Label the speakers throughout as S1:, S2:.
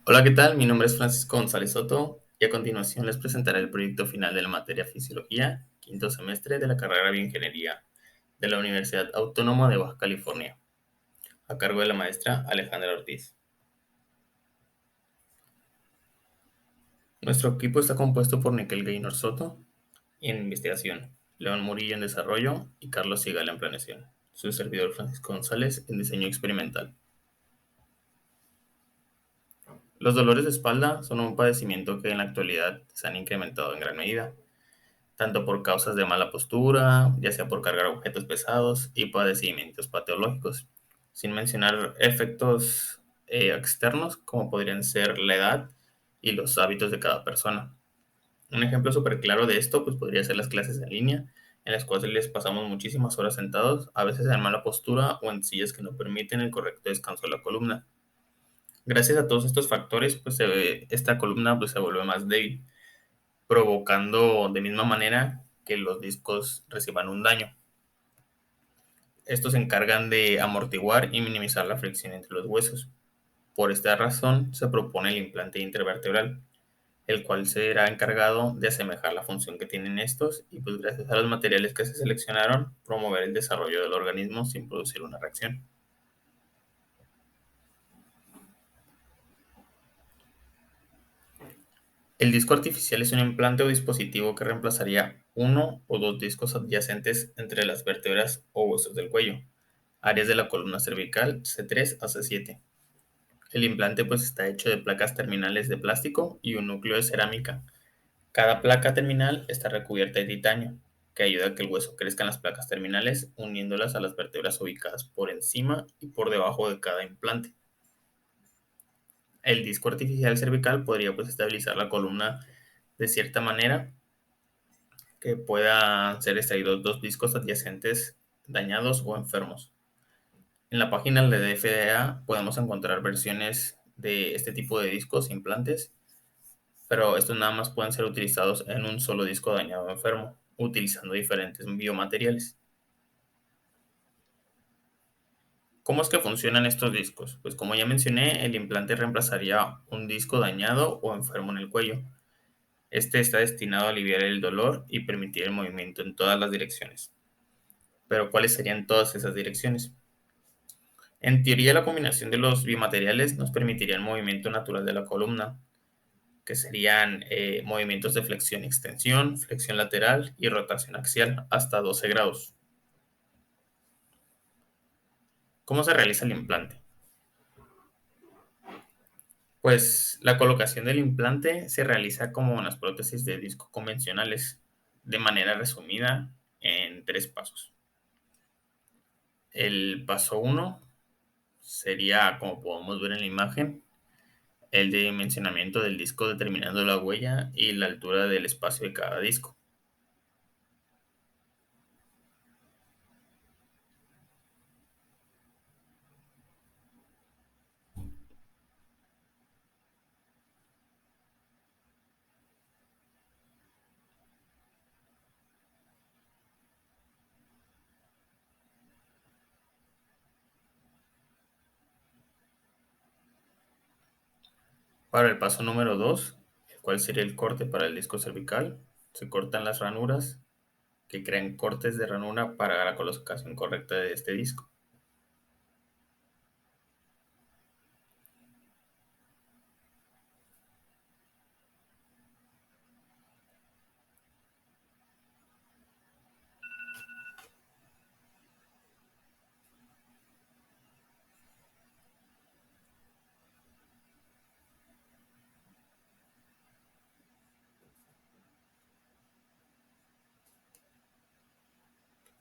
S1: Hola, ¿qué tal? Mi nombre es Francisco González Soto y a continuación les presentaré el proyecto final de la materia Fisiología, quinto semestre de la carrera de Bioingeniería de la Universidad Autónoma de Baja California, a cargo de la maestra Alejandra Ortiz. Nuestro equipo está compuesto por Nickel Gaynor Soto en investigación, León Murillo en desarrollo y Carlos Sigal en planeación. Su servidor Francisco González en diseño experimental. Los dolores de espalda son un padecimiento que en la actualidad se han incrementado en gran medida, tanto por causas de mala postura, ya sea por cargar objetos pesados y padecimientos patológicos, sin mencionar efectos externos como podrían ser la edad y los hábitos de cada persona. Un ejemplo súper claro de esto pues podría ser las clases en línea, en las cuales les pasamos muchísimas horas sentados, a veces en mala postura o en sillas que no permiten el correcto descanso de la columna. Gracias a todos estos factores, pues esta columna pues, se vuelve más débil, provocando de misma manera que los discos reciban un daño. Estos se encargan de amortiguar y minimizar la fricción entre los huesos. Por esta razón se propone el implante intervertebral, el cual será encargado de asemejar la función que tienen estos y pues gracias a los materiales que se seleccionaron promover el desarrollo del organismo sin producir una reacción. El disco artificial es un implante o dispositivo que reemplazaría uno o dos discos adyacentes entre las vértebras o huesos del cuello, áreas de la columna cervical C3 a C7. El implante pues está hecho de placas terminales de plástico y un núcleo de cerámica. Cada placa terminal está recubierta de titanio, que ayuda a que el hueso crezca en las placas terminales, uniéndolas a las vértebras ubicadas por encima y por debajo de cada implante. El disco artificial cervical podría pues estabilizar la columna de cierta manera que puedan ser extraídos dos discos adyacentes dañados o enfermos. En la página de FDA podemos encontrar versiones de este tipo de discos, implantes, pero estos nada más pueden ser utilizados en un solo disco dañado o enfermo, utilizando diferentes biomateriales. ¿Cómo es que funcionan estos discos? Pues como ya mencioné, el implante reemplazaría un disco dañado o enfermo en el cuello. Este está destinado a aliviar el dolor y permitir el movimiento en todas las direcciones. Pero ¿cuáles serían todas esas direcciones? En teoría, la combinación de los biomateriales nos permitiría el movimiento natural de la columna, que serían movimientos de flexión y extensión, flexión lateral y rotación axial hasta 12 grados. ¿Cómo se realiza el implante? Pues la colocación del implante se realiza como en las prótesis de disco convencionales, de manera resumida en tres pasos. El paso uno sería, como podemos ver en la imagen, el dimensionamiento del disco determinando la huella y la altura del espacio de cada disco. Para el paso número 2, el cual sería el corte para el disco cervical, se cortan las ranuras que crean cortes de ranura para la colocación correcta de este disco.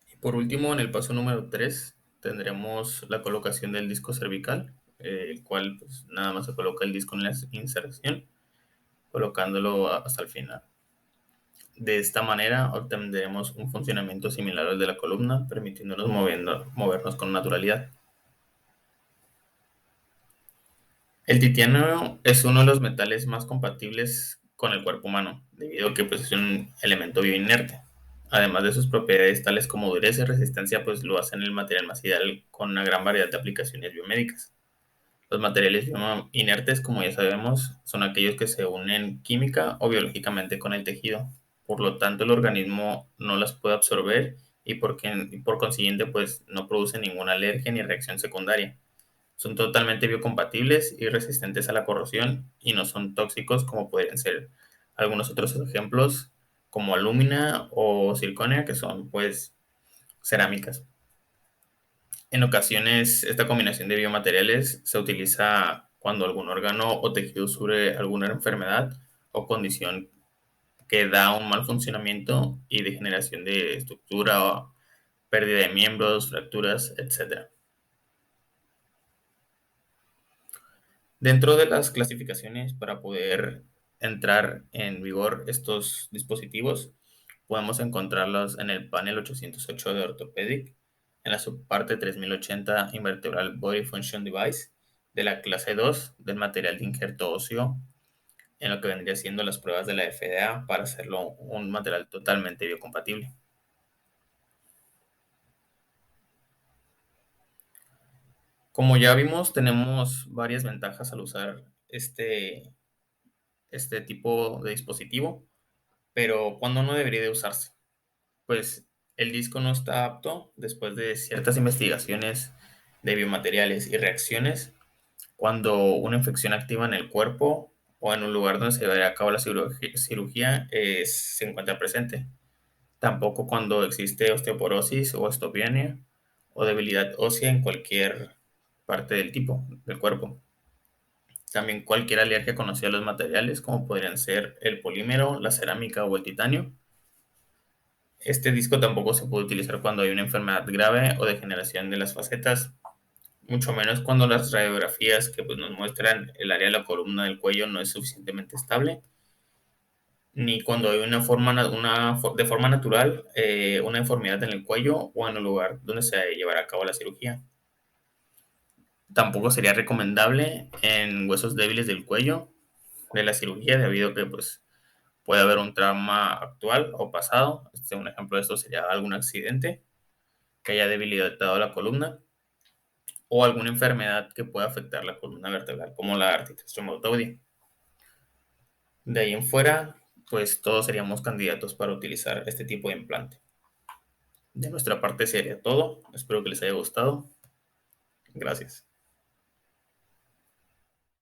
S1: Y por último, en el paso número 3, tendremos la colocación del disco cervical, el cual pues, nada más se coloca el disco en la inserción, colocándolo hasta el final. De esta manera obtendremos un funcionamiento similar al de la columna, permitiéndonos movernos con naturalidad. El titanio es uno de los metales más compatibles con el cuerpo humano, debido a que pues, es un elemento bioinerte. Además de sus propiedades tales como dureza y resistencia, pues lo hacen el material más ideal con una gran variedad de aplicaciones biomédicas. Los materiales inertes, como ya sabemos, son aquellos que se unen química o biológicamente con el tejido. Por lo tanto, el organismo no las puede absorber y por consiguiente, pues no produce ninguna alergia ni reacción secundaria. Son totalmente biocompatibles y resistentes a la corrosión y no son tóxicos como podrían ser algunos otros ejemplos como alúmina o circonia, que son pues cerámicas. En ocasiones, esta combinación de biomateriales se utiliza cuando algún órgano o tejido sufre alguna enfermedad o condición que da un mal funcionamiento y degeneración de estructura o pérdida de miembros, fracturas, etc. Dentro de las clasificaciones para poder entrar en vigor estos dispositivos, podemos encontrarlos en el panel 808 de Orthopedic, en la subparte 3080 Invertebral Body Function Device de la clase 2 del material de injerto óseo, en lo que vendría siendo las pruebas de la FDA para hacerlo un material totalmente biocompatible. Como ya vimos, tenemos varias ventajas al usar este tipo de dispositivo, pero ¿cuándo no debería de usarse? Pues el disco no está apto después de ciertas investigaciones de biomateriales y reacciones cuando una infección activa en el cuerpo o en un lugar donde se llevará a cabo la cirugía se encuentra presente. Tampoco cuando existe osteoporosis o osteopenia o debilidad ósea en cualquier parte del tipo del cuerpo. También cualquier alergia conocida a los materiales, como podrían ser el polímero, la cerámica o el titanio. Este disco tampoco se puede utilizar cuando hay una enfermedad grave o degeneración de las facetas, mucho menos cuando las radiografías que pues, nos muestran el área de la columna del cuello no es suficientemente estable, ni cuando hay de forma natural una deformidad en el cuello o en el lugar donde se llevará a cabo la cirugía. Tampoco sería recomendable en huesos débiles del cuello de la cirugía, debido a que pues, puede haber un trauma actual o pasado. Un ejemplo de esto sería algún accidente que haya debilitado la columna o alguna enfermedad que pueda afectar la columna vertebral, como la artritis reumatoide. De ahí en fuera, pues todos seríamos candidatos para utilizar este tipo de implante. De nuestra parte sería todo. Espero que les haya gustado. Gracias.